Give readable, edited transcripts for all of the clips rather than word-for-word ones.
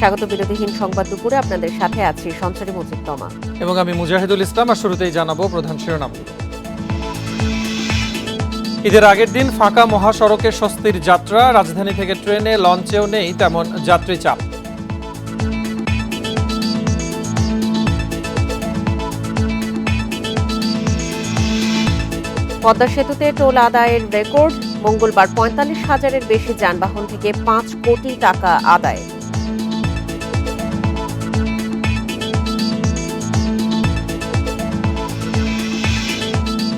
স্বাগত বিরতিহীন সংবাদ দুপুরে আপনাদের সাথে আছি সঞ্চারী মুজিবতমা এবং আমি মুজাহিদুল ইসলাম। আর শুরুতেই জানাবো প্রধান শিরোনামগুলো। ঈদের আগের দিন ফাঁকা মহাসড়কে স্বস্তির যাত্রা, রাজধানী থেকে ট্রেনে লঞ্চেও নেই তেমন যাত্রী চাপ। পদ্মা সেতুতে টোল আদায়ের রেকর্ড, মঙ্গলবার ৪৫,০০০-এর বেশি যানবাহন থেকে ৫ কোটি টাকা আদায়।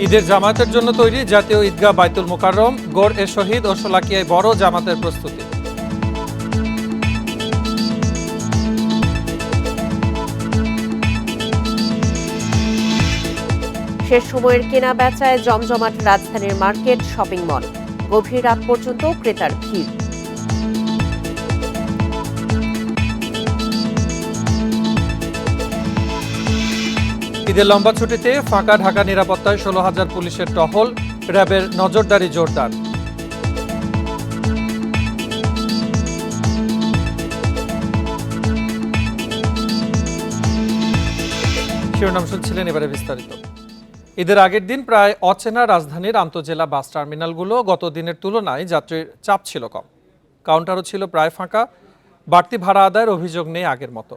ঈদের জামায়াতের জন্য তৈরি জাতীয় ঈদগাহ বাইতুল মোকাররম, গড় এ শহীদ ও শোলাকিয়ায় বড় জামাতের প্রস্তুতি। শেষ সময়ের কেনা বেচায় জমজমাট রাজধানীর মার্কেট, শপিং মল, গভীর রাত পর্যন্ত ক্রেতার ভিড়। ঈদের লম্বা ছুটিতে ফাঁকা ঢাকা, নিরাপত্তায় ১৬,০০০ পুলিশের টহল, র্যাবের নজরদারি জোরদার। শিরোনাম শুনছিলেন, এবারে বিস্তারিত। ঈদের আগের দিন প্রায় অচেনা রাজধানীর আন্তজেলা বাস টার্মিনালগুলো গত দিনের তুলনায় যাত্রীর চাপ ছিল কম। কাউন্টারও ছিল প্রায় ফাঁকা। বাড়তি ভাড়া আদায়ের অভিযোগ নেই আগের মতো।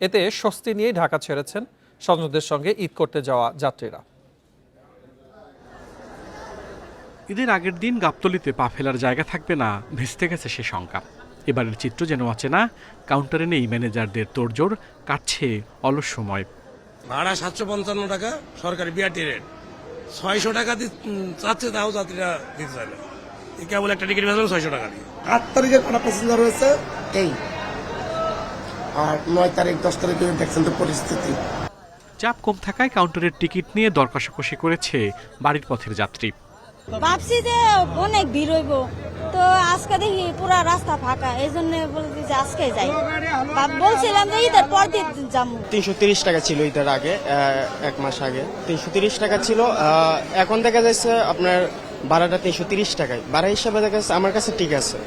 এতে স্বস্তি নিয়েই ঢাকা ছেড়েছেন স্বজনদের সঙ্গে ঈদ করতে যাওয়া যাত্রীরা। ঈদের আগের দিন গাবতলীতে পা ফেলার জায়গা থাকবে না, ভেস্তে গেছে সে শঙ্কা। এবারের চিত্র যেন অচেনা, কাউন্টারে নেই ম্যানেজারদের তোড়জোড়, কাটছে অলস সময়। ভাড়া ৭৫৫ টাকা, সরকারি বিআরটি রেট ৬০০ টাকা চাচ্ছে, তাও যাত্রীরা দিতে চায় না। কেবল একটা টিকিট বেচলাম ৬০০ টাকা দিয়ে। ৮ তারিখে কটা প্যাসেঞ্জার হয়েছে এই, আর ৯ তারিখ ১০ তারিখে দেখছেন তো পরিস্থিতি। চাপ কম থাকায় কাউন্টারের টিকিট নিয়ে দর কষাকষি করেছে বাড়ির পথের যাত্রী। ভাবছি যে অনেক ভিড় হইব, তো আজকে দেখি পুরা রাস্তা ফাঁকা, এই জন্য বলছি যে আজকে যাই। বলছিলাম যে ঈদের পর দিন যাবো। ৩৩০ টাকা ছিল ঈদের আগে, ১ মাস আগে ৩৩০ টাকা ছিল। এখন দেখা যাচ্ছে আপনার ভাড়াটা ৩৩০ টাকায়। ভাড়া হিসাবে দেখা যাচ্ছে আমার কাছে ঠিক আছে।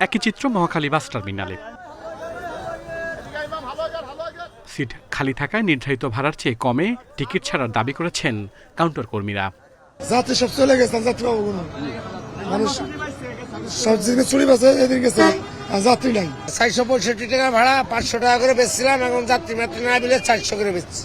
একই চিত্র মহাখালী বাস টার্মিনালে। সিট খালি থাকায় নির্ধারিত ভাড়ার চেয়ে কমে টিকিট ছাড়ার দাবি করেছেন কাউন্টার কর্মীরা। যাত্রী সব চলে গেছে, যাত্রী পাবো কোনো মানুষ সব দিনে চলে গেছে, এদিন গেছে যাত্রী নাই। ৪৬৫ টাকা ভাড়া, ৫০০ টাকা করে বেচছিলাম, এখন যাত্রী মাত্রী না দিলে ৪০০ করে বেচছি।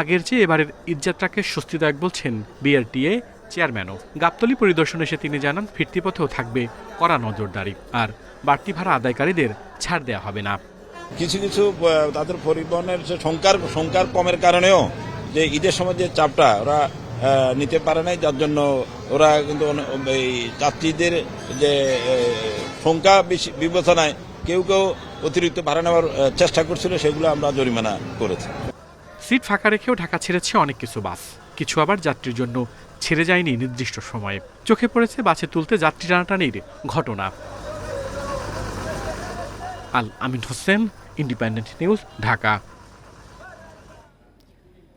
আগের চেয়ে এবারের ঈদযাত্রাকে স্বস্তিদায়ক বলছেন বিআরটিএ চেয়ারম্যানও। গাবতলী পরিদর্শনে এসে তিনি জানান, ফিরতি পথেও থাকবে কড়া নজরদারি, আর বাড়তি ভাড়া আদায়কারীদের ছাড় দেওয়া হবে না। কিছু কিছু তাদের পরিবহনের যে সংখ্যার কমের কারণেও যে ঈদের সময় যে চাপটা ওরা নিতে পারে নাই, যার জন্য ওরা কিন্তু এই যাত্রীদের যে সংখ্যা বেশি বিবেচনায় কেউ কেউ অতিরিক্ত ভাড়া নেওয়ার চেষ্টা করছিল, সেগুলো আমরা জরিমানা করেছি। সিট ফাঁকা রেখেও ঢাকা ছেড়েছে অনেক কিছু বাস, কিছু আবার যাত্রীর জন্য ছেড়ে যায়নি নির্দিষ্ট সময়ে। চোখে পড়েছে বাসে তুলতে যাত্রী টানাটানির ঘটনা। আল আমিন হোসেন, ইন্ডিপেন্ডেন্ট নিউজ, ঢাকা।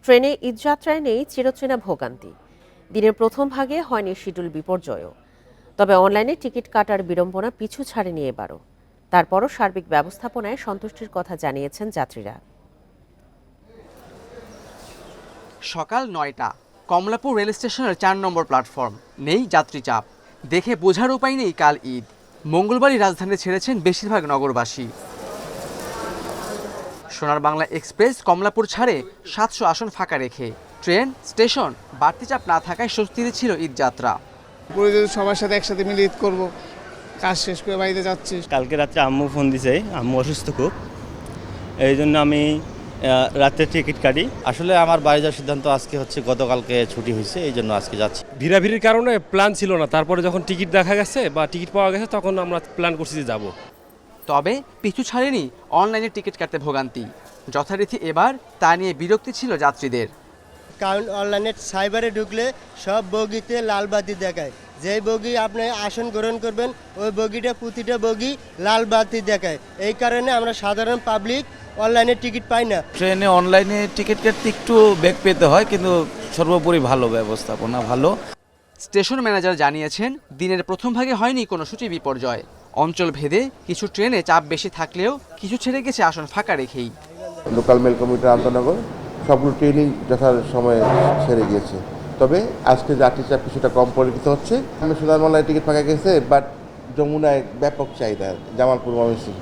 ট্রেনে ঈদযাত্রায় নেই চিরচেনা ভোগান্তি। দিনের প্রথম ভাগে হয়নি শিডিউল বিপর্যয়ও, তবে অনলাইনে টিকিট কাটার বিড়ম্বনা পিছু ছাড়েনি এবারও। তারপরও সার্বিক ব্যবস্থাপনায় সন্তুষ্টির কথা জানিয়েছেন যাত্রীরা। সকাল ৯টা, কমলাপুর রেল স্টেশনের ৪ নম্বর প্ল্যাটফর্ম। নেই যাত্রী চাপ, দেখে বোঝার উপায় নেই কাল ঈদ। মঙ্গলবারই রাজধানী ছেড়েছেন বেশিরভাগ নগরবাসী। সোনার বাংলা এক্সপ্রেস কমলাপুর ছাড়ে ৭০০ আসন ফাঁকা রেখে। ট্রেন, স্টেশন বাড়তি চাপ না থাকায় স্বস্তিতে ছিল ঈদযাত্রা। সবার সাথে একসাথে মিলে ঈদ করবো, কাজ শেষ করে বাড়িতে যাচ্ছি। কালকে রাত্রে আম্মু ফোন দিছে, আম্মু অসুস্থ খুব, এই জন্য আমি রাত্রে টিকিট কাটি। আসলে আমার বাড়ি যাওয়ার সিদ্ধান্ত আজকে হচ্ছে, গতকালকে ছুটি হয়েছে, এই জন্য আজকে যাচ্ছি। ভিড়াভিড়ির কারণে প্ল্যান ছিল না, তারপরে যখন টিকিট দেখা গেছে বা টিকিট পাওয়া গেছে তখন আমরা প্ল্যান করছি যে যাবো। তবে পিছু ছাড়েনি অনলাইনে টিকিট কাটতে ভোগান্তি। যথারীতি এবার তা নিয়ে বিরক্তি ছিল যাত্রীদের। কারণ অনলাইনে সাইবারে ঢুকলে সব বগিতে লাল বাতি দেখায়, যেই বগি আপনি আসন গ্রহণ করবেন ওই বগিটা প্রতিটা বগি লাল বাতি দেখায়। এই কারণে আমরা সাধারণ পাবলিক অনলাইনে টিকিট পাই না। ট্রেনে অনলাইনে টিকিট কাটতে একটু বেগ পেতে হয়, কিন্তু সর্বোপরি ভালো ব্যবস্থাপনা, ভালো। স্টেশন ম্যানেজার জানিয়েছেন, দিনের প্রথম ভাগে হয়নি কোনো সূচি বিপর্যয়। অঞ্চল ভেদে কিছু ট্রেনে চাপ বেশি থাকলেও কিছু ছেড়ে গেছে আসন ফাঁকা রেখেই। লোকাল মেল কমিউটার আন্তনগর সবগুলো ট্রেনিং যথাসময়ে সেরে গিয়েছে, তবে আজকে যাত্রীর চাপ কিছুটা কম পরিলক্ষিত হচ্ছে। সুদানমালায় টিকিট ফাঁকা গেছে, বাট যমুনায় ব্যাপক চাহিদা, জামালপুর ময়মনসিংহ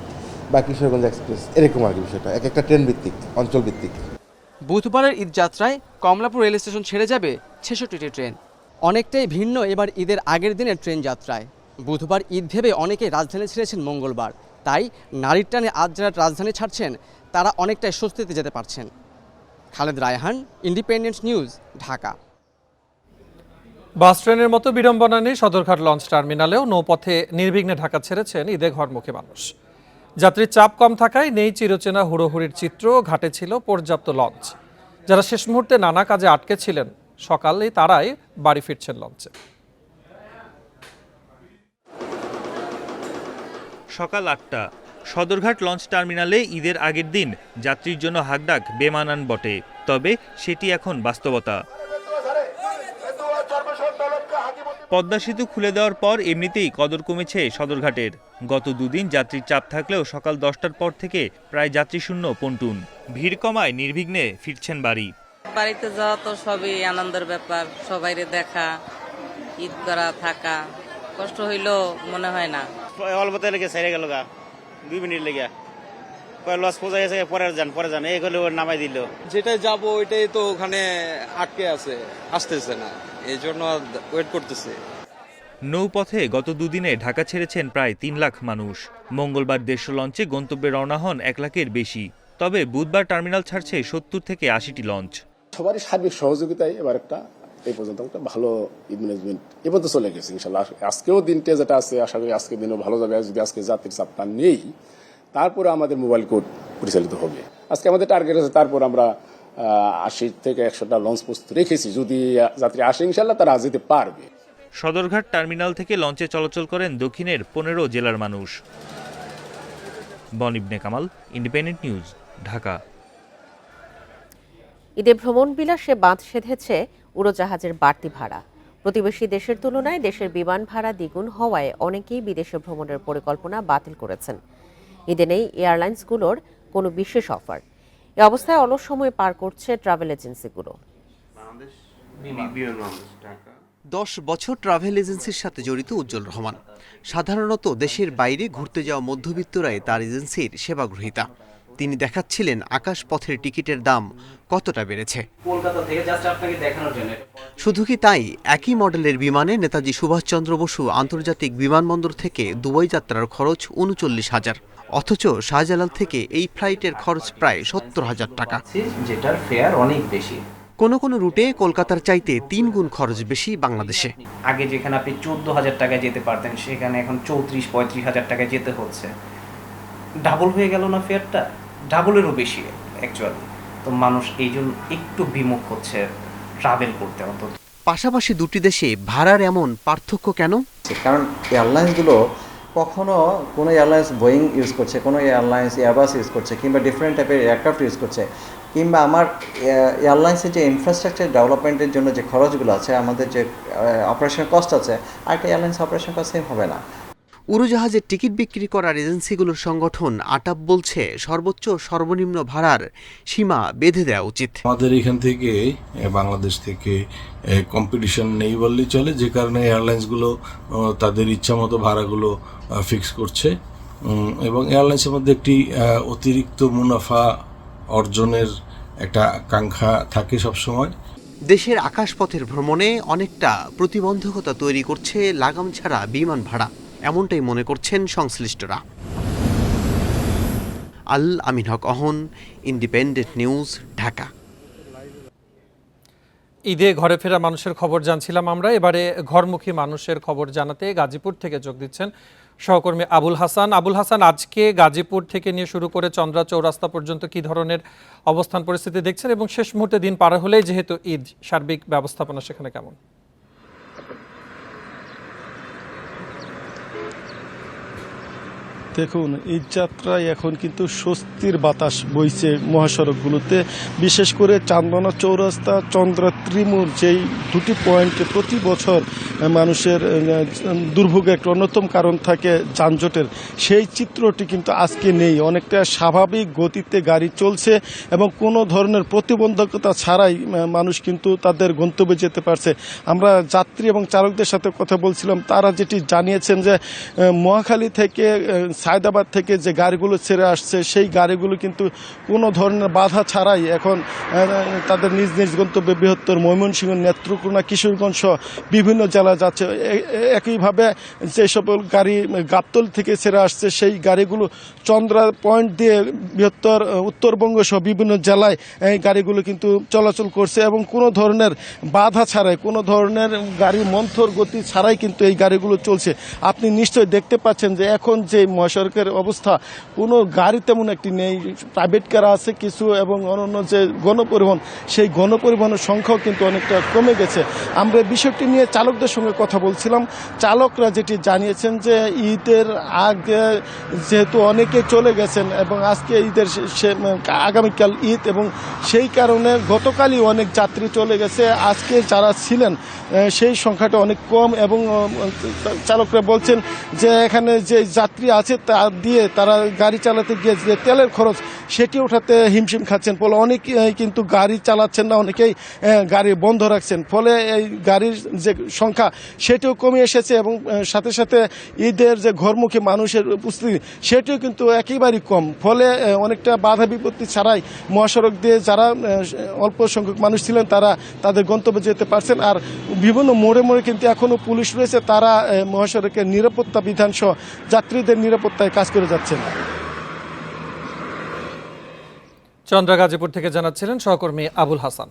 বা কিশোরগঞ্জ এক্সপ্রেস এরকম আর কি বিষয়টা, এক একটা ট্রেন ভিত্তিক, অঞ্চল ভিত্তিক। বুধবারের ঈদ যাত্রায় কমলাপুর রেল স্টেশন ছেড়ে যাবে 66টি ট্রেন। অনেকটাই ভিন্ন এবার ঈদের আগের দিনের ট্রেন যাত্রায়। বুধবার ঈদ ভেবে অনেকেই রাজধানী ছেড়েছেন মঙ্গলবার, তাই নারীর টানে আজ যারা রাজধানী ছাড়ছেন তারা অনেকটাই স্বস্তিতে যেতে পারছেন। Khaled Raihan, independent news, Dhaka. Bus ট্রেনের মতো বিড়ম্বনা নেই সদরঘাট লঞ্চ টার্মিনালেও নৌপথে নির্বিঘ্নে ঢাকা ছেড়েছেন ঈদে ঘরমুখী মানুষ। যাত্রীর চাপ কম থাকায় নেই চিরচেনা হুড়োহুড়ির চিত্র, ঘাটে ছিল পর্যাপ্ত লঞ্চ। যারা শেষ মুহূর্তে নানা কাজে আটকে ছিলেন সকালেই তারাই বাড়ি ফিরছেন লঞ্চে। সকাল ৮টা, সদরঘাট লঞ্চ টার্মিনালে ঈদের আগের দিন যাত্রীর জন্য হাকডাক বেমানান বটে, তবে সেটি এখন বাস্তবতা। পদ্মা সেতু খুলে দেওয়ার পর এমনিতেই কদর কমেছে সদরঘাটের। গত দুদিন যাত্রীর চাপ থাকলেও সকাল 10টার পর থেকে প্রায় যাত্রীশূন্য পন্টুন। ভিড় কমায় নির্বিঘ্নে ফিরছেন বাড়ি। বাড়িতে যাওয়া তো সবই আনন্দের ব্যাপার, সবাইরে দেখা, ঈদ করা, থাকা, কষ্ট হইলেও মনে হয় না। অল্পতে লেগে সাইরে গেল গা 2 মিনিট লেগে লস পৌঁছা গেছে, পরে যান এই হলে নামাই দিল। যেটাই যাবো ওইটাই তো ওখানে আটকে আছে, আসতেছে না, এই জন্য ওয়েট করতেছে। নৌপথে গত দুদিনে ঢাকা ছেড়েছেন প্রায় 3 লাখ মানুষ। মঙ্গলবার 150 লঞ্চে গন্তব্যে রওনা হন 1 লাখের বেশি। তবে বুধবার টার্মিনাল ছাড়ছে 70 থেকে 80টি লঞ্চ। সবারই সার্বিক সহযোগিতায় এবার এই পর্যন্ত একটা ভালো ঈদ ম্যানেজমেন্ট এ পর্যন্ত চলে গেছে ইনশাল্লাহ। আজকেও দিনটা যেটা আছে, আশা করি আজকের দিনও ভালো যাবে। যদি আজকে যাত্রীর চাপটা নেই, তারপরে আমাদের মোবাইল কোড পরিচালিত হবে। আজকে আমাদের টার্গেট আছে, তারপর আমরা 80 থেকে 100টা লঞ্চ প্রস্তুত রেখেছি। যদি যাত্রী আসে ইনশাল্লাহ তারা যেতে পারবে। সদরঘাট টার্মিনাল থেকে লঞ্চে চলাচল করেন দক্ষিণের 15 জেলার মানুষ। বন ইবনে কামাল, ইন্ডিপেন্ডেন্ট নিউজ, ঢাকা। ঈদে ভ্রমণ বিলাসে বাঁধ সেধেছে উড়োজাহাজের বাড়তি ভাড়া। প্রতিবেশী দেশের তুলনায় দেশের বিমান ভাড়া দ্বিগুণ হওয়ায় অনেকেই বিদেশে ভ্রমণের পরিকল্পনা বাতিল করেছেন। ঈদে নেই এয়ারলাইন্সগুলোর কোনো বিশেষ অফার। এ অবস্থায় অলস সময় পার করছে ট্রাভেল এজেন্সিগুলো। 10 বছর ট্রাভেল এজেন্সির সাথে জড়িত উজ্জ্বল রহমান। সাধারণত দেশের বাইরে ঘুরতে যাওয়া মধ্যবিত্তরাই তার এজেন্সির সেবাগ্রহীতা। তিনি দেখাচ্ছিলেন আকাশ পথের টিকিটের দাম কতটা বেড়েছে। কলকাতা থেকে জাস্ট আপনাকে দেখানোর জন্য। শুধু কি তাই, একই মডেলের বিমানে নেতাজি সুভাষচন্দ্র বসু আন্তর্জাতিক বিমানবন্দর থেকে দুবাই যাত্রার খরচ 39,000, অথচ শাহজালাল থেকে এই ফ্লাইটের খরচ প্রায় 70,000 টাকা, যেটার ফেয়ার অনেক বেশি। কোনো কোনো রুটে কলকাতার চাইতে 3 গুণ খরচ বেশি বাংলাদেশে। আগে যেখানে আপনি 14,000 টাকায় যেতে পারতেন, সেখানে এখন 34-35,000 টাকায় যেতে হচ্ছে। ডাবল হয়ে গেল না ফেয়ারটা? ডাবলেরও বেশি অ্যাকচুয়ালি। তো মানুষ এই জন্য একটু বিমুখ হচ্ছে ট্রাভেল করতে। অন্তত পাশাপাশি দুটি দেশে ভাড়ার এমন পার্থক্য কেন? কারণ এয়ারলাইন্সগুলো কখনো কোনো এয়ারলাইন্স বোয়িং ইউজ করছে, কোনো এয়ারলাইন্স এয়ারবাস ইউজ করছে, কিংবা ডিফারেন্ট টাইপের এয়ারক্রাফট ইউজ করছে, কিংবা আমার এয়ারলাইন্সের যে ইনফ্রাস্ট্রাকচার ডেভেলপমেন্টের জন্য যে খরচগুলো আছে, আমাদের যে অপারেশন কস্ট আছে, আরেকটা এয়ারলাইন্স অপারেশন কস্ট সেম হবে না। উড়োজাহাজের টিকিট বিক্রি করার এজেন্সিগুলোর সংগঠন আটাপ বলছে সর্বোচ্চ সর্বনিম্ন ভাড়ার সীমা বেঁধে দেওয়া উচিত। আমাদের এখান থেকে বাংলাদেশ থেকে কম্পিটিশন নেই বললেই চলে, যে কারণে এয়ারলাইন্সগুলো তাদের ইচ্ছা মতো ভাড়াগুলো ফিক্স করছে এবং এয়ারলাইন্সের মধ্যে একটি অতিরিক্ত মুনাফা অর্জনের একটা আকাঙ্ক্ষা থাকে সবসময়। দেশের আকাশপথের ভ্রমণে অনেকটা প্রতিবন্ধকতা তৈরি করছে লাগাম ছাড়া বিমান ভাড়া, এমনটাই মনে করছেন সংশ্লিষ্টরা। আল আমিন হক অহন, ইন্ডিপেন্ডেন্ট নিউজ, ঢাকা। ঈদে ঘরে ফেরা মানুষের খবর জানছিলাম আমরা। এবারে ঘরমুখী মানুষের খবর জানাতে গাজীপুর থেকে যোগ দিচ্ছেন সহকর্মী আবুল হাসান। আবুল হাসান, আজকে গাজীপুর থেকে নিয়ে শুরু করে চন্দ্রা চৌরাস্তা পর্যন্ত কি ধরনের অবস্থান পরিস্থিতি দেখছেন এবং শেষ মুহূর্তে দিন পার হলেই যেহেতু ঈদ, সার্বিক ব্যবস্থাপনা সেখানে কেমন? দেখুন, এই যাত্রায় এখন কিন্তু স্বস্তির বাতাস বইছে মহাসড়কগুলোতে, বিশেষ করে চান্দনা চৌরাস্তা, চন্দ্রা ত্রিমূর, যেই দুটি পয়েন্টে প্রতি বছর মানুষের দুর্ভোগের একটা অন্যতম কারণ থাকে যানজটের, সেই চিত্রটি কিন্তু আজকে নেই। অনেকটা স্বাভাবিক গতিতে গাড়ি চলছে এবং কোনো ধরনের প্রতিবন্ধকতা ছাড়াই মানুষ কিন্তু তাদের গন্তব্যে যেতে পারছে। আমরা যাত্রী এবং চালকদের সাথে কথা বলছিলাম, তারা যেটি জানিয়েছেন যে মহাখালী থেকে সায়দাবাদ থেকে যে গাড়িগুলো ছেড়ে আসছে, সেই গাড়িগুলো কিন্তু কোনো ধরনের বাধা ছাড়াই এখন তাদের নিজ নিজ গন্তব্যে বৃহত্তর ময়মনসিংহ, নেত্রকোনা, কিশোরগঞ্জ সহ বিভিন্ন জেলা যাচ্ছে। একইভাবে যে সকল গাড়ি গাবতলী থেকে ছেড়ে আসছে, সেই গাড়িগুলো চন্দ্রা পয়েন্ট দিয়ে বৃহত্তর উত্তরবঙ্গ সহ বিভিন্ন জেলায় এই গাড়িগুলো কিন্তু চলাচল করছে এবং কোনো ধরনের বাধা ছাড়াই, কোনো ধরনের গাড়ি মন্থর গতি ছাড়াই কিন্তু এই গাড়িগুলো চলছে। আপনি নিশ্চয়ই দেখতে পাচ্ছেন যে এখন যে মহাসড়কের অবস্থা, কোনো গাড়ি তেমন একটি নেই। প্রাইভেট কার আছে কিছু এবং অন্যান্য যে গণপরিবহন, সেই গণপরিবহনের সংখ্যাও কিন্তু অনেকটা কমে গেছে। আমরা বিষয়টি নিয়ে চালকদের সঙ্গে কথা বলছিলাম। চালকরা যেটি জানিয়েছেন যে ঈদের আগে যেহেতু অনেকে চলে গেছেন এবং আজকে ঈদের আগামীকাল ঈদ, এবং সেই কারণে গতকালই অনেক যাত্রী চলে গেছে। আজকে যারা ছিলেন সেই সংখ্যাটা অনেক কম এবং চালকরা বলছেন যে এখানে যে যাত্রী আছে তা দিয়ে তারা গাড়ি চালাতে গিয়ে যে তেলের খরচ, সেটি ওঠাতে হিমশিম খাচ্ছেন। ফলে অনেকেই কিন্তু গাড়ি চালাচ্ছেন না, অনেকেই গাড়ি বন্ধ রাখছেন। ফলে এই গাড়ির যে সংখ্যা সেটিও কমে এসেছে এবং সাথে সাথে ঈদের যে ঘরমুখী মানুষের উপস্থিতি, সেটিও কিন্তু একেবারেই কম। ফলে অনেকটা বাধা বিপত্তি ছাড়াই মহাসড়ক দিয়ে যারা অল্প সংখ্যক মানুষ ছিলেন তারা তাদের গন্তব্যে যেতে পারছেন। আর বিভিন্ন মোড়ে মোড়ে কিন্তু এখনও পুলিশ রয়েছে, তারা মহাসড়কের নিরাপত্তা বিধান সহ যাত্রীদের নিরাপত্তায় কাজ করে যাচ্ছেন। চন্দ্রা গাজীপুর থেকে জানাচ্ছিলেন সহকর্মী আবুল হাসান।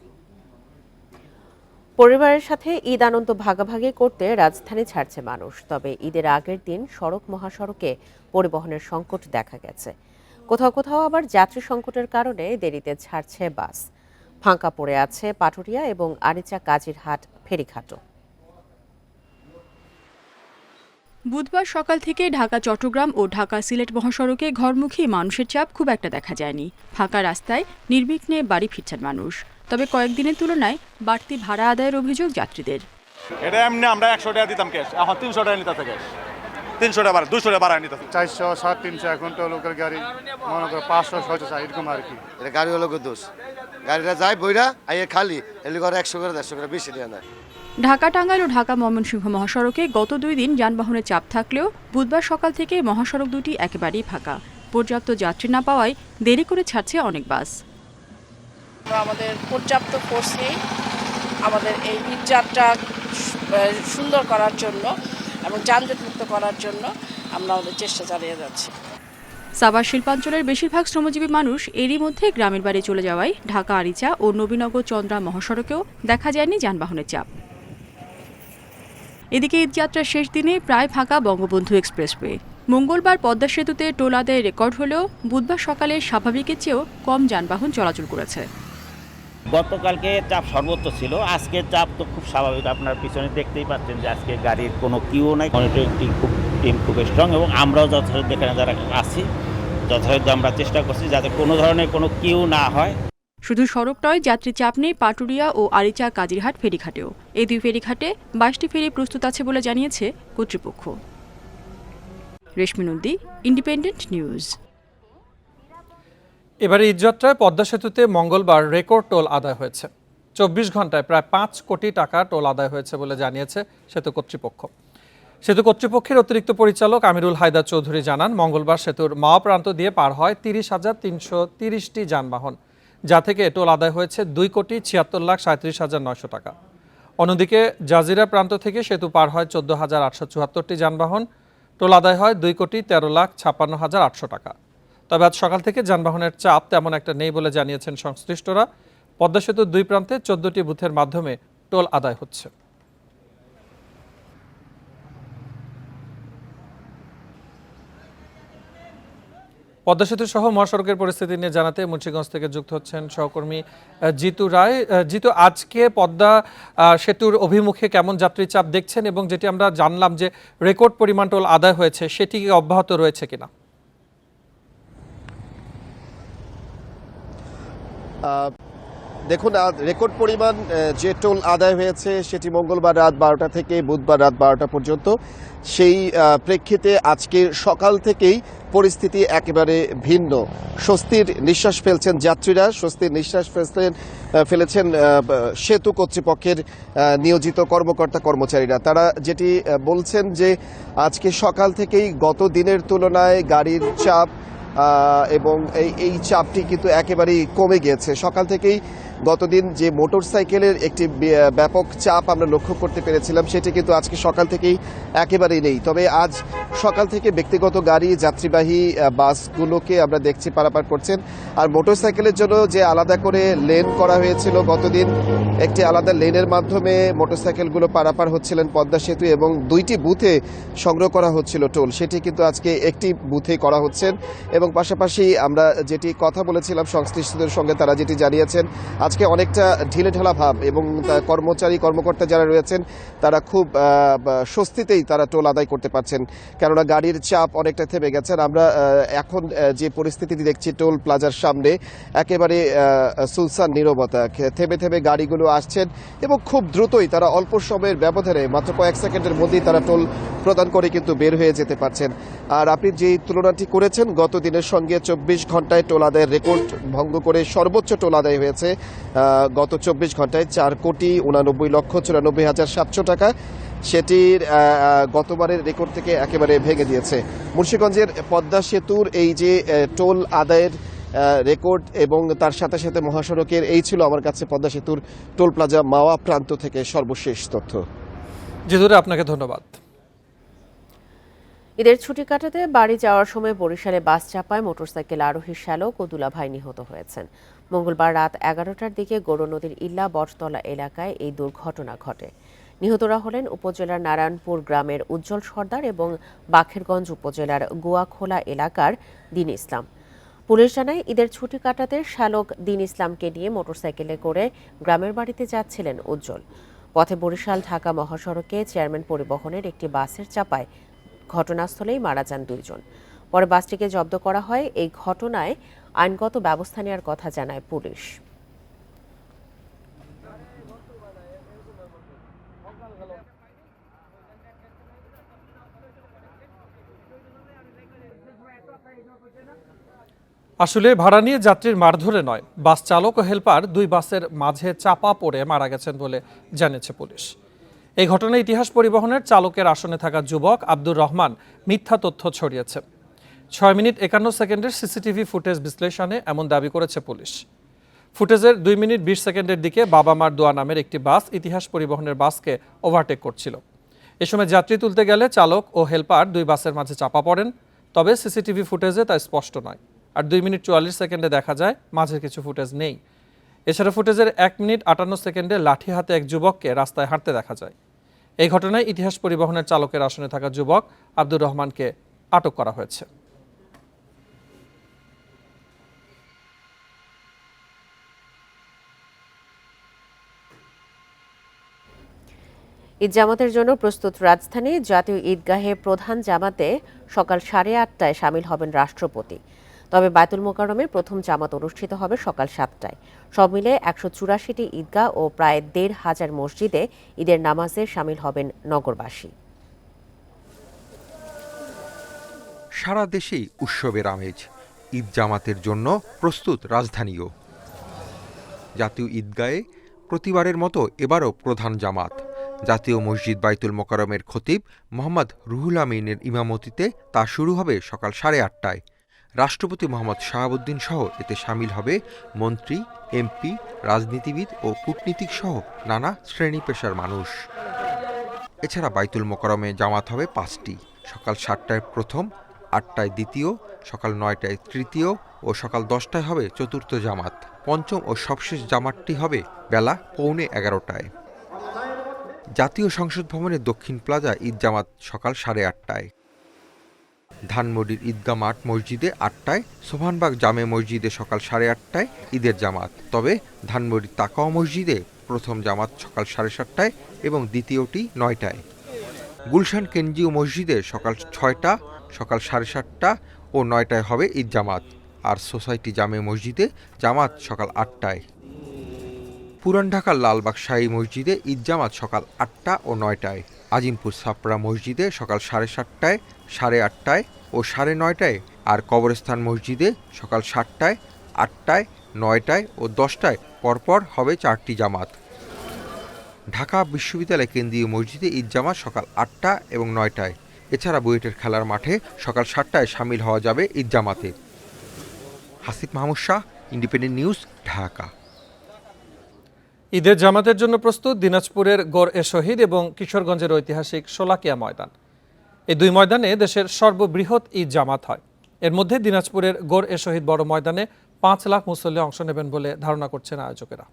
পরিবারের সাথে ঈদ আনন্দ ভাগাভাগি করতে রাজধানী ছাড়ছে মানুষ, তবে ঈদের আগের দিন সড়ক মহাসড়কে পরিবহনের সংকট দেখা গেছে। কোথাও কোথাও আবার যাত্রী সংকটের কারণে দেরিতে ছাড়ছে বাস। ফাঁকা পড়ে আছে পাটুরিয়া এবং আরিচা কাজিরহাট ফেরিঘাটও। বুধবার সকাল থেকে ঢাকা চট্টগ্রাম ও ঢাকা সিলেট মহাসড়কে ঘরমুখী মানুষের চাপ খুব একটা দেখা যায়নি। ফাঁকা রাস্তায় নির্বিঘ্নে বাড়ি ফিরছেন মানুষ। তবে কয়েকদিনের তুলনায় বাড়তি ভাড়া আদায়ের অভিযোগ যাত্রীদের। এটা এমনি আমরা 100 টাকা দিতাম ক্যাশ, এখন 300 টাকা নিতে থাকে। 300 টাকা 200 টাকা বাড়ায় নিতে 400, 350 এখন তো লোকের গাড়ি মনে করে 500, 600 এরকম আর কি। এটা গাড়ি হলো দোষ, গাড়িটা যায় বইরা আইয়ে খালি এলি করে 100 করে 150 করে বেশি দেয় না। ঢাকা টাঙ্গাইল ও ঢাকা ময়মনসিংহ মহাসড়কে গত 2 দিন যানবাহনের চাপ থাকলেও বুধবার সকাল থেকে মহাসড়ক দুটি একেবারেই ফাঁকা। পর্যাপ্ত যাত্রী না পাওয়ায় দেরি করে ছাড়ছে অনেক বাস। আমাদের পর্যাপ্ত ফোর্স নেই আমাদের এই ঈদযাত্রা সুন্দর করার জন্য এবং যানজট মুক্ত করার জন্য আমরা আমাদের চেষ্টা চালিয়ে যাচ্ছি। সাভার শিল্পাঞ্চলের বেশিরভাগ শ্রমজীবী মানুষ এরই মধ্যে গ্রামের বাড়ি চলে যাওয়ায় ঢাকা আরিচা ও নবীনগর চন্দ্রা মহাসড়কেও দেখা যায়নি যানবাহনের চাপ। এদিকে ঈদযাত্রার শেষ দিনে প্রায় ফাঁকা বঙ্গবন্ধু এক্সপ্রেসওয়ে। মঙ্গলবার পদ্মা সেতুতে টোল আদায় রেকর্ড হলেও বুধবার সকালে স্বাভাবিকের চেয়েও কম যানবাহন চলাচল করেছে। গতকালকে চাপ সর্বোচ্চ ছিল, আজকে চাপ তো খুব স্বাভাবিক। আপনার পিছনে দেখতেই পাচ্ছেন যে আজকে গাড়ির কোনো কিউ নাই। মনিটরিং টিম খুব স্ট্রং এবং আমরাও যথাযথ এখানে যারা আছি যথাযথ আমরা চেষ্টা করছি যাতে কোনো ধরনের কোনো কিউ না হয়। শুধু সড়ক নয়, যাত্রী চাপ নেই পাটুরিয়া ও আরিচা কাজিরহাট ফেরিঘাটেও। এই দুই ফেরিঘাটে 22টি ফেরি প্রস্তুত আছে বলে জানিয়েছে কর্তৃপক্ষ। রেশমি নন্দী, ইন্ডিপেন্ডেন্ট নিউজ। এবারে ঈদযাত্রায় পদ্মা সেতুতে মঙ্গলবার রেকর্ড টোল আদায় হয়েছে। 24 ঘন্টায় প্রায় 5 কোটি টাকা টোল আদায় হয়েছে বলে জানিয়েছে সেতু কর্তৃপক্ষ। সেতু কর্তৃপক্ষের অতিরিক্ত পরিচালক আমিরুল হায়দার চৌধুরী জানান, মঙ্গলবার সেতুর মাওয়া প্রান্ত দিয়ে পার হয় 30,330টি যানবাহন, যা থেকে টোল আদায় হয়েছে 2,76,37,900 টাকা। অন্যদিকে জাজিরা প্রান্ত থেকে সেতু পার হয় 14,874টি যানবাহন, টোল আদায় হয় 2,13,56,800 টাকা। তবে আজ সকাল থেকে যানবাহনের চাপ তেমন একটা নেই বলে জানিয়েছেন সংশ্লিষ্টরা। পদ্মা সেতুর 2 প্রান্তে 14টি বুথের মাধ্যমে টোল আদায় হচ্ছে। পদ্মা সেতু সহ মহাসড়কের পরিস্থিতি নিয়ে জানাতে মুন্সিগঞ্জ থেকে যুক্ত হচ্ছেন সহকর্মী জিতু রায়। জিতু, আজকে পদ্মা সেতুর অভিমুখে কেমন যাত্রী চাপ দেখছেন এবং যেটি আমরা জানলাম যে রেকর্ড পরিমাণ টোল আদায় হয়েছে, সেটি অব্যাহত রয়েছে কিনা? দেখুন রেকর্ড পরিমাণ যে টোল আদায় হয়েছে সেটি মঙ্গলবার রাত 12টা থেকে বুধবার রাত 12টা পর্যন্ত। সেই প্রেক্ষিতে আজকে সকাল থেকেই পরিস্থিতি একেবারে ভিন্ন। স্বস্তির নিঃশ্বাস ফেলছেন যাত্রীরা, স্বস্তির নিঃশ্বাস ফেলেছেন সেতু কর্তৃপক্ষের নিয়োজিত কর্মকর্তা কর্মচারীরা। তারা যেটি বলছেন যে আজকে সকাল থেকেই গত দিনের তুলনায় গাড়ির চাপ এবং এই চাপটি কিন্তু একেবারেই কমে গিয়েছে। সকাল থেকেই গতদিন যে মোটরসাইকেলের একটি ব্যাপক চাপ আমরা লক্ষ্য করতে পেরেছিলাম সেটি কিন্তু আজকে সকাল থেকেই একেবারেই নেই। তবে আজ সকাল থেকে ব্যক্তিগত গাড়ি, যাত্রীবাহী বাসগুলোকে আমরা দেখছি পারাপার করছেন। আর মোটরসাইকেলের জন্য যে আলাদা করে লেন করা হয়েছিল গতদিন, একটি আলাদা লেনের মাধ্যমে মোটরসাইকেলগুলো পারাপার হচ্ছিলেন পদ্মা সেতু এবং 2টি বুথে সংগ্রহ করা হচ্ছিল টোল, সেটি কিন্তু আজকে একটি বুথে করা হচ্ছেন। এবং পাশাপাশি আমরা যেটি কথা বলেছিলাম সংশ্লিষ্টদের সঙ্গে, তারা যেটি জানিয়েছেন আজকে অনেকটা ঢিলেঢালা ভাব এবং কর্মকর্তা যারা রয়েছেন তারা খুব স্বস্তিতেই তারা টোল আদায় করতে পারছেন, কেননা গাড়ির চাপ অনেকটা থেমে গেছেন। আমরা এখন যে পরিস্থিতি দেখছি টোল প্লাজার সামনে একেবারে সুলসান নীরবতা, থেমে থেমে গাড়িগুলো আসছেন এবং খুব দ্রুতই তারা অল্প সময়ের ব্যবধানে মাত্র কয়েক সেকেন্ডের মধ্যেই তারা টোল প্রদান করে কিন্তু বের হয়ে যেতে পারছেন। আর আপনি যে তুলনাটি করেছেন গত দিনের সঙ্গে, 24 ঘন্টায় টোল আদায়ের রেকর্ড ভঙ্গ করে সর্বোচ্চ টোল আদায় হয়েছে গত 24 ঘন্টায় 4,89,94,700 টাকা। সেটির গতবারের রেকর্ড থেকে একেবারে ভেঙে দিয়েছে। মুন্সিগঞ্জের পদ্মা সেতুর এই যে টোল আদায়ের রেকর্ড এবং তার সাথে সাথে মহাসড়কের এই ছিল আমার কাছে পদ্মা সেতুর টোল প্লাজা মাওয়া প্রান্ত থেকে সর্বশেষ তথ্য। জিদুরে আপনাকে ধন্যবাদ। ঈদের ছুটি কাটাতে বাড়ি যাওয়ার সময় বরিশালে বাস চাপায় মোটরসাইকেল আরোহী শ্যালক ও দুলাভাই নিহত হয়েছেন। মঙ্গলবার রাত 11টার দিকে গৌর নদীর ইল্লা বটতলা এলাকায় এই দুর্ঘটনা ঘটে। নিহতরা হলেন উপজেলার নারায়ণপুর গ্রামের উজ্জ্বল সর্দার এবং বাখেরগঞ্জ উপজেলার গোয়াখোলা এলাকার দিন ইসলাম। পুলিশ জানায় ঈদের ছুটি কাটাতে শ্যালক দিন ইসলামকে নিয়ে মোটরসাইকেলে করে গ্রামের বাড়িতে যাচ্ছিলেন উজ্জ্বল। পথে বরিশাল ঢাকা মহাসড়কে চেয়ারম্যান পরিবহনের একটি বাসের চাপায় ঘটনাস্থলেই মারা যান 2 জন। পরে বাসটিকে জব্দ করা হয়। এই ঘটনায় আইনগত ব্যবস্থা নেওয়ার কথা জানায় পুলিশ। আসলে ভাড়া নিয়ে যাত্রীর মারধরে নয়, বাস চালক ও হেলপার 2 বাসের মাঝে চাপা পড়ে মারা গেছেন বলে জানিয়েছে পুলিশ। এই ঘটনায় ইতিহাস পরিবহনের চালকের আসনে থাকা যুবক আব্দুর রহমান মিথ্যা তথ্য ছড়িয়েছে। 6 মিনিট 51 সেকেন্ডের সিসিটিভি ফুটেজ বিশ্লেষণে এমন দাবি করেছে পুলিশ। ফুটেজের 2 মিনিট 20 সেকেন্ডের দিকে বাবা মার দোয়া নামের একটি বাস ইতিহাস পরিবহনের বাসকে ওভারটেক করছিল। এ সময় যাত্রী তুলতে গেলে চালক ও হেলপার 2 বাসের মাঝে চাপা পড়েন। তবে সিসিটিভি ফুটেজে তা স্পষ্ট নয়। আর 2 মিনিট 44 সেকেন্ডে দেখা যায় মাঝের কিছু ফুটেজ নেই। এছাড়া ফুটেজের 1 মিনিট 58 সেকেন্ডে লাঠি হাতে এক যুবককে রাস্তায় হাঁটতে দেখা যায়। এই ঘটনায় ইতিহাস পরিবহনের চালকের আসনে থাকা যুবক আব্দুর রহমানকে আটক করা হয়েছে। ঈদ জামাতের জন্য প্রস্তুত রাজধানী জাতীয় ঈদগাহে প্রধান জামাতে সকাল 8:30টায় সামিল হবেন রাষ্ট্রপতি। তবে বায়তুল মোকাররমে প্রথম জামাত অনুষ্ঠিত হবে সকাল 7টায়। সব মিলে 184টি ঈদগাহ ও প্রায় 1,500 মসজিদে ঈদের নামাজে সামিল হবেন নগরবাসী। সারা দেশেই উৎসবের আমেজ। ঈদ জামাতের জন্য প্রস্তুত রাজধানীও। জাতীয় ঈদগাহে প্রতিবারের মতো এবারও প্রধান জামাত। জাতীয় মসজিদ বায়তুল মোকাররমের খতিব মোহাম্মদ রুহুল আমিনের ইমামতিতে তা শুরু হবে সকাল 8:30টায়। রাষ্ট্রপতি মোহাম্মদ শাহাবুদ্দিন সহ এতে সামিল হবে মন্ত্রী, এমপি, রাজনীতিবিদ ও কূটনীতিক সহ নানা শ্রেণী পেশার মানুষ। এছাড়া বায়তুল মোকাররমে জামাত হবে 5টি। সকাল 7টায় প্রথম, 8টায় দ্বিতীয়, সকাল 9টায় তৃতীয় ও সকাল 10টায় হবে চতুর্থ জামাত। পঞ্চম ও সবশেষ জামাতটি হবে বেলা 11:15টায়। জাতীয় সংসদ ভবনের দক্ষিণ প্লাজা ঈদ জামাত সকাল 8:30টায়। ধানমন্ডির ঈদগাহ মাঠ মসজিদে 8টায়, সোভানবাগ জামে মসজিদে সকাল 8:30টায় ঈদের জামাত। তবে ধানমন্ডির তাকাওয়া মসজিদে প্রথম জামাত সকাল 7:30টায় এবং দ্বিতীয়টি 9টায়। গুলশান কেন্দ্রীয় মসজিদে সকাল 6টা, সকাল 7:30টা ও 9টায় হবে ঈদ জামাত। আর সোসাইটি জামে মসজিদে জামাত সকাল 8টায়। পুরান ঢাকার লালবাগ শাহী মসজিদে ঈদ জামাত সকাল 8টা ও 9টায়। আজিমপুর ছাপড়া মসজিদে সকাল 7:30টায়, 8:30টায় ও 9:30টায়। আর কবরস্থান মসজিদে সকাল 7টায়, 8টায়, 9টায় ও 10টায় পরপর হবে 4টি জামাত। ঢাকা বিশ্ববিদ্যালয় কেন্দ্রীয় মসজিদে ঈদ জামাত সকাল 8টা এবং 9টায়। এছাড়া বুয়েটের খেলার মাঠে সকাল 7টায় শামিল হওয়া যাবে ঈদ জামাতে। Hasib Mahmud Shah, independent news, Dhaka. ঈদের জামাতের জন্য প্রস্তুত দিনাজপুরের গড়-এ-শহীদ এবং কিশোরগঞ্জের ঐতিহাসিক শোলাকিয়া ময়দান। এই দুই ময়দানে দেশের সর্ববৃহৎ ঈদ জামাত হয়। এর মধ্যে দিনাজপুরের গড়-এ-শহীদ বড় ময়দানে 5 লাখ মুসল্লি অংশ নেবেন বলে ধারণা করছেন আয়োজকেরা।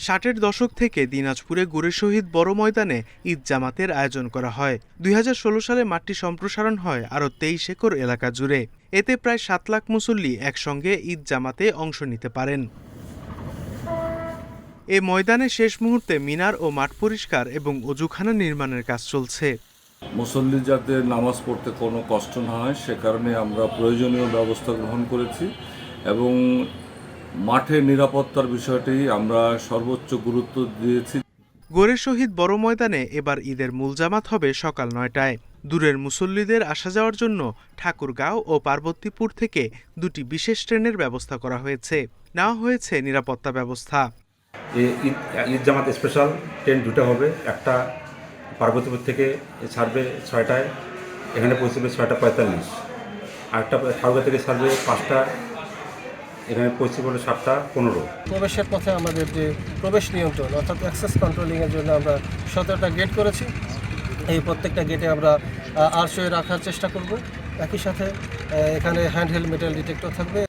60-এর দশক থেকে দিনাজপুরে গড়-এ-শহীদ বড় ময়দানে ঈদ জামাতের আয়োজন করা হয়। 2016 সালে মাঠটি সম্প্রসারণ হয় আরও 23 একর এলাকা জুড়ে। এতে প্রায় 7 লাখ মুসল্লি একসঙ্গে ঈদ জামাতে অংশ নিতে পারেন। এ ময়দানে শেষ মুহূর্তে মিনার ও মাঠ পরিষ্কার এবং অজুখানা নির্মাণের কাজ চলছে। মুসল্লি যাতে নামাজ পড়তে কোনো কষ্ট না হয় সে কারণে আমরা প্রয়োজনীয় ব্যবস্থা গ্রহণ করেছি এবং মাঠে নিরাপত্তার বিষয়টি আমরা সর্বোচ্চ গুরুত্ব দিয়েছি। গড়-এ-শহীদ বড় ময়দানে এবার ঈদের মূল জামাত হবে সকাল 9টায়। দূরের মুসল্লিদের আসা যাওয়ার জন্য ঠাকুরগাঁও ও পার্বতীপুর থেকে 2টি বিশেষ ট্রেনের ব্যবস্থা করা হয়েছে। নেওয়া হয়েছে নিরাপত্তা ব্যবস্থা। ঈদ জামাত স্পেশাল ট্রেন 2টা হবে। একটা পার্বতীপুর থেকে ছাড়বে 6টায়, এখানে পৌঁছবে 6:45। আরেকটা ঠাকুরগাঁও থেকে ছাড়বে 5টা, এখানে পৌঁছবে 7:15। প্রবেশের পথে আমাদের যে প্রবেশ নিয়ন্ত্রণ অর্থাৎ অ্যাক্সেস কন্ট্রোলিংয়ের জন্য আমরা 17টা গেট করেছি। এই প্রত্যেকটা গেটে আমরা আরশোয়ে রাখার চেষ্টা করব। একই সাথে এখানে হ্যান্ডহেল্ড মেটাল ডিটেক্টর থাকবে।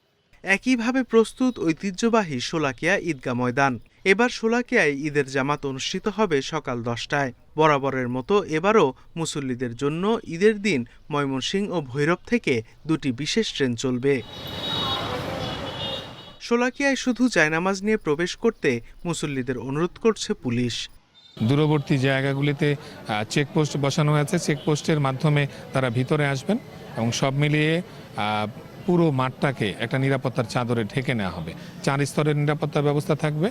একইভাবে প্রস্তুত ঐতিহ্যবাহী শোলাকিয়া ঈদগাহ ময়দান। এবার শোলাকিয়ায় ঈদের জামাত অনুষ্ঠিত হবে সকাল 10টায়। বরাবরের মতো এবারও মুসল্লিদের জন্য ঈদের দিন ময়মনসিংহ ও ভৈরব থেকে 2টি বিশেষ ট্রেন চলবে। শোলাকিয়ায় শুধু জায়নামাজ নিয়ে প্রবেশ করতে মুসল্লিদের অনুরোধ করছে পুলিশ। দূরবর্তী জায়গাগুলিতে চেকপোস্ট বসানো হয়েছে। চেকপোস্টের মাধ্যমে তারা ভিতরে আসবেন এবং সব মিলিয়ে পুরো মাঠটাকে একটা নিরাপত্তার চাদরে ঢেকে নেওয়া হবে। 4 স্তরের নিরাপত্তা ব্যবস্থা থাকবে।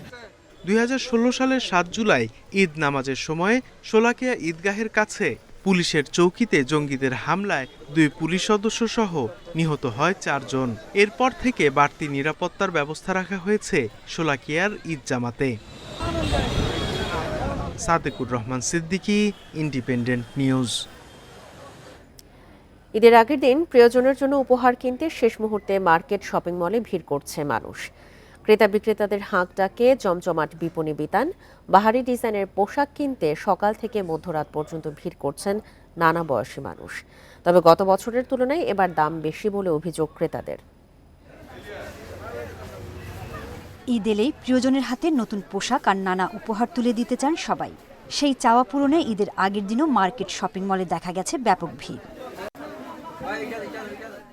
2016 সালের 7 জুলাই ঈদ নামাজের সময় শোলাকিয়া ঈদগাহের কাছে পুলিশের চৌকিতে জঙ্গিদের হামলায় 2 পুলিশ সদস্য সহ নিহত হয় 4 জন। এরপর থেকে বাড়তি নিরাপত্তার ব্যবস্থা রাখা হয়েছে শোলাকিয়ার ঈদ জামাতে। Sadequr Rahman Siddiqui, independent news. ঈদের আগের দিন প্রিয়জনের জন্য উপহার কিনতে শেষ মুহূর্তে মার্কেট শপিং মলে ভিড় করছে মানুষ। ক্রেতা বিক্রেতাদের হাঁক ডাকে জমজমাট বিপণী বিতান। বাহারি ডিজাইনের পোশাক কিনতে সকাল থেকে মধ্যরাত পর্যন্ত ভিড় করছেন নানা বয়সী মানুষ। তবে গত বছরের তুলনায় এবার দাম বেশি বলে অভিযোগ ক্রেতাদের। ঈদ এলেই প্রিয়জনের হাতে নতুন পোশাক আর নানা উপহার তুলে দিতে চান সবাই। সেই চাওয়া পূরণে ঈদের আগের দিনও মার্কেট শপিং মলে দেখা গেছে ব্যাপক ভিড়।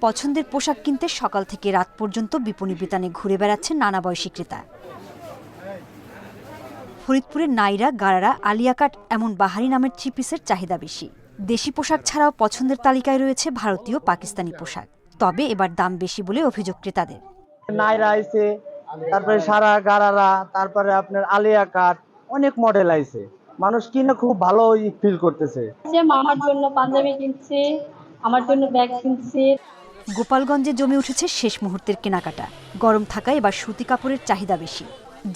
পছন্দের পোশাক কিনতে সকাল থেকে রাত পর্যন্ত বিপণী বিতানে ঘুরে বেড়াচ্ছেন নানা বয়সী ক্রেতা। ফরিদপুরের নাইরা, গারারা, আলিয়া কাট এমন বাহারি নামের 3 পিসের চাহিদা বেশি। দেশি পোশাক ছাড়াও পছন্দের তালিকায় রয়েছে ভারতীয়, পাকিস্তানি পোশাক। তবে এবার দাম বেশি বলে অভিযোগ ক্রেতাদের। নাইরা আইছে, তারপরে সারা, গারারা, তারপরে আপনার আলিয়া কাট, অনেক মডেল আইছে। মানুষ কিনে খুব ভালো ফিল করতেছে। আমার জন্য পাঞ্জাবি কিনছি, আমার জন্য ব্যাগ কিনছি। গোপালগঞ্জে জমে উঠেছে শেষ মুহূর্তের কেনাকাটা। গরম থাকায় এবার সুতি কাপড়ের চাহিদা বেশি।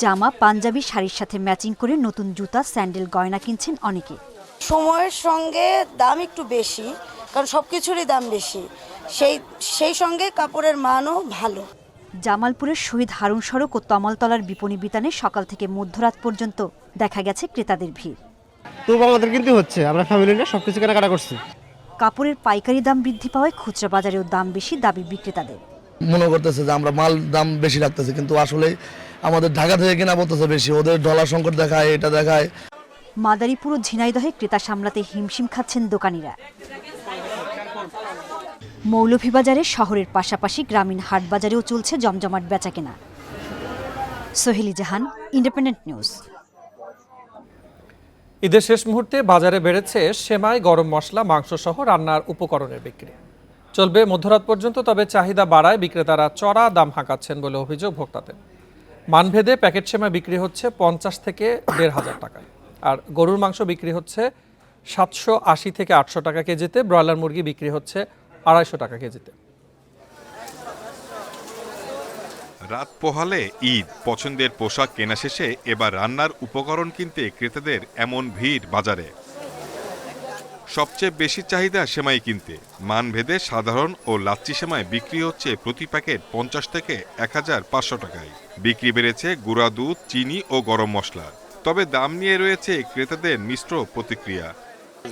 জামা, পাঞ্জাবি, শাড়ির সাথে ম্যাচিং করে নতুন জুতা, স্যান্ডেল, গয়না কিনছেন অনেকে। সময়ের সঙ্গে দাম একটু বেশি, কারণ সবকিছুরই দাম বেশি, সেই সঙ্গে কাপড়ের মানও ভালো। জামালপুরের শহীদ হারুন সড়ক ও তমালতলার বিপণী বিতানে সকাল থেকে মধ্যরাত পর্যন্ত দেখা গেছে ক্রেতাদের ভিড়। তবু আমাদের কিন্তু হচ্ছে, আমরা ফ্যামিলি নিয়ে সবকিছু কেনাকাটা করছি। কাপড়ের পাইকারি দাম বৃদ্ধি পাওয়ায় খুচরা বাজারেও দাম বেশি দাবি বিক্রেতাদের। মনে করতেছে যে আমরা মাল দাম বেশি রাখতেছি, কিন্তু আসলে আমাদের ঢাকা থেকে কেনা পড়তেছে বেশি, ওদের ডলার সংকট দেখায়, এটা দেখায়। মাদারীপুর ও ঝিনাইদহে ক্রেতা সামলাতে হিমশিম খাচ্ছেন দোকানিরা। মৌলভীবাজারে শহরের পাশাপাশি গ্রামীণ হাট বাজারেও চলছে জমজমাট বেচাকেনা। সোহেলি জাহান, ইন্ডিপেন্ডেন্ট নিউজ। ঈদের শেষ মুহূর্তে বাজারে বেড়েছে সেমাই, গরম মশলা, মাংস সহ রান্নার উপকরণের বিক্রি। চলবে মধ্যরাত পর্যন্ত, তবে চাহিদা বাড়ায় বিক্রেতারা চড়া দাম হাঁকাচ্ছেন বলে অভিযোগ ভোক্তাদের। মানভেদে প্যাকেট সেমাই বিক্রি হচ্ছে 50 থেকে 1,500 টাকায়, আর গরুর মাংস বিক্রি হচ্ছে 780 থেকে 800 টাকা কেজিতে, ব্রয়লার মুরগি বিক্রি হচ্ছে 250 টাকা কেজিতে। রাত পোহালে ঈদ, পছন্দের পোশাক কেনা শেষে এবার রান্নার উপকরণ কিনতে ক্রেতাদের এমন ভিড় বাজারে। সবচেয়ে বেশি চাহিদা সেমাই কিনতে। মানভেদে সাধারণ ও লাচ্ছি সেমাই বিক্রি হচ্ছে প্রতি প্যাকেট 50 থেকে 1500 টাকায়। বিক্রি বেড়েছে গুঁড়া দুধ, চিনি ও গরম মশলা। তবে দাম নিয়ে রয়েছে ক্রেতাদের মিশ্র প্রতিক্রিয়া।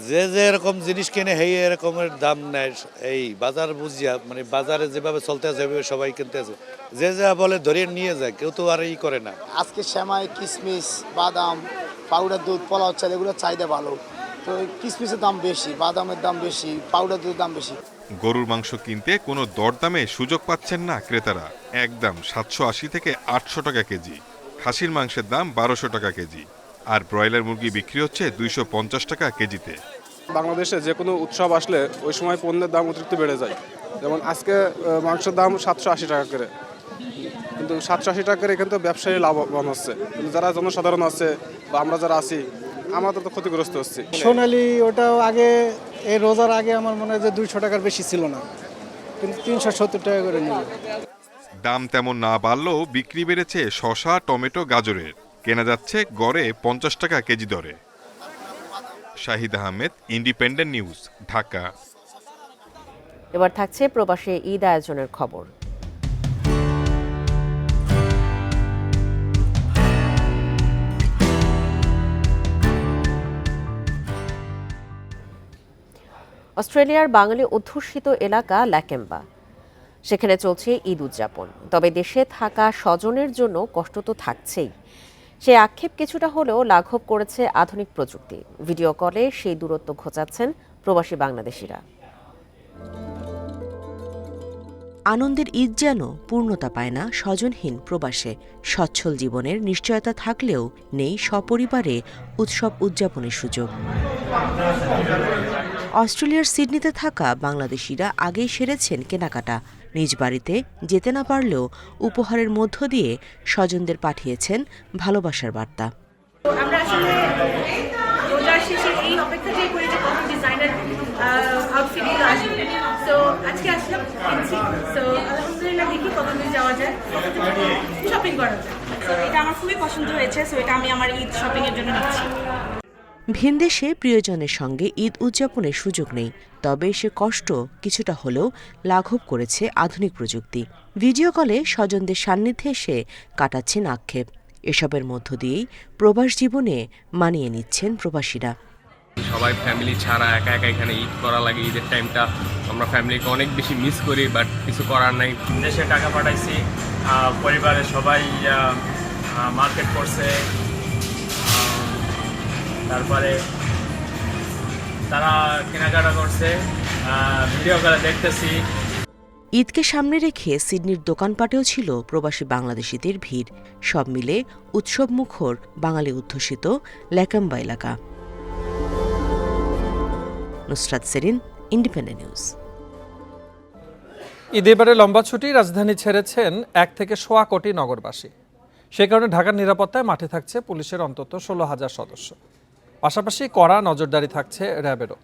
যে যে এরকম জিনিস কিনে সেই এরকমের দাম নেয়, এই বাজার বুঝিয়া মানে বাজারে যেভাবে চলতে আছে সবাই কিনতে আছে, যে যা বলে ধরিয়ে নিয়ে যায়, কেউ তো আর ই করে না। আজকে সেমাই, কিশমিশ, বাদাম, পাউডার দুধ, পোলাও চাল এগুলোর চাহিদা ভালো, তো কিশমিশের দাম বেশি, বাদামের দাম বেশি, পাউডার দুধের দাম বেশি। গরুর মাংস কিনতে কোনো দরদামে সুযোগ পাচ্ছেন না ক্রেতারা। একদম 780 থেকে 800 টাকা কেজি। খাসির মাংসের দাম 1200 টাকা কেজি, আর ব্রয়লার মুরগি বিক্রি হচ্ছে 250 টাকা কেজিতে। বাংলাদেশে যে কোনো উৎসব আসলে ওই সময় পণ্যের দাম অতিরিক্ত বেড়ে যায়। যেমন আজকে মাংসের দাম 780 টাকা করে, কিন্তু 780 টাকা করে এখানে তো ব্যবসায়ী লাভবান হচ্ছে, কিন্তু যারা জনসাধারণ আছে বা আমরা যারা আছি আমাদের তো ক্ষতিগ্রস্ত হচ্ছে। সোনালি ওটাও আগে এই রোজার আগে আমার মনে হয় যে 200 টাকার বেশি ছিল না, কিন্তু 370 টাকা করে নিল। দাম তেমন না বাড়লেও বিক্রি বেড়েছে শসা, টমেটো, গাজরের। কেনা যাচ্ছে গড়ে 50 টাকা কেজি দরে। Shahid Ahmed, independent news, Dhaka. এবার থাকছে প্রবাসী ঈদ আয়োজনের খবর। অস্ট্রেলিয়ার বাঙালি অধ্যুষিত এলাকা ল্যাকেম্বা, সেখানে চলছে ঈদ উদযাপন। তবে দেশে থাকা স্বজনের জন্য কষ্ট তো থাকছেই। সেই আক্ষেপ কিছুটা হলেও লাঘব করেছে আধুনিক প্রযুক্তি। ভিডিও কলে সেই দূরত্ব ঘোচাচ্ছেন প্রবাসী বাংলাদেশিরা। আনন্দের ঈদ যেন পূর্ণতা পায় না স্বজনহীন প্রবাসে। সচ্ছল জীবনের নিশ্চয়তা থাকলেও নেই সপরিবারে উৎসব উদযাপনের সুযোগ। অস্ট্রেলিয়ার সিডনিতে থাকা বাংলাদেশিরা আগেই সেরেছেন কেনাকাটা। নিজ বাড়িতে যেতে না পারলেও উপহারের মধ্য দিয়ে স্বজনদের পাঠিয়েছেন ভালোবাসার বার্তা। আমরা আসলে রোজার শেষে এই অপেক্ষাটাই করি যে কখন ডিজাইনার আউটফিটগুলো আসবে। তো আজকে আসলাম, কিনছি। তো আলহামদুলিল্লাহ দেখি কখন যাওয়া যায়, শপিং করা যায়। তো এটা আমার খুবই পছন্দ হয়েছে, সো এটা আমি আমার ঈদ শপিং এর জন্য নিচ্ছি। ভিনদেশে প্রিয়জনের সঙ্গে ঈদ উদযাপনের সুযোগ নেই, তবে সে কষ্ট কিছুটা হলেও লাঘব করেছে আধুনিক প্রযুক্তি। ভিডিও কলে স্বজনদের সান্নিধ্যে এসে কাটাচ্ছেন আক্ষেপ। এসবের মধ্য দিয়েই প্রবাস জীবনে মানিয়ে নিচ্ছেন প্রবাসীরা। সবাই ফ্যামিলি ছাড়া একা একা এখানে ঈদ করা লাগে। ঈদের টাইমটা আমরা ফ্যামিলিকে অনেক বেশি মিস করি, বাট কিছু করার নাই। দেশে টাকা পাঠাইছি, পরিবারের সবাই মার্কেট করছে, তারপরে তারা কেনাকাটা করছে, ভিডিও করে দেখতেছি। ঈদকে সামনে রেখে সিডনির দোকানপাটেও ছিল প্রবাসী বাংলাদেশিদের ভিড়। সব মিলে উৎসব মুখর বাঙালি অধ্যুষিত ল্যাকেম্বা এলাকা। Nusrat Serin, independent news. ঈদ এবারে লম্বা ছুটি রাজধানী ছেড়েছেন 1 থেকে 1.25 কোটি নগরবাসী। সে কারণে ঢাকার নিরাপত্তায় মাঠে থাকছে পুলিশের অন্তত 16,000 সদস্য। পাশাপাশি কড়া নজরদারি থাকছে র্যাবেরও।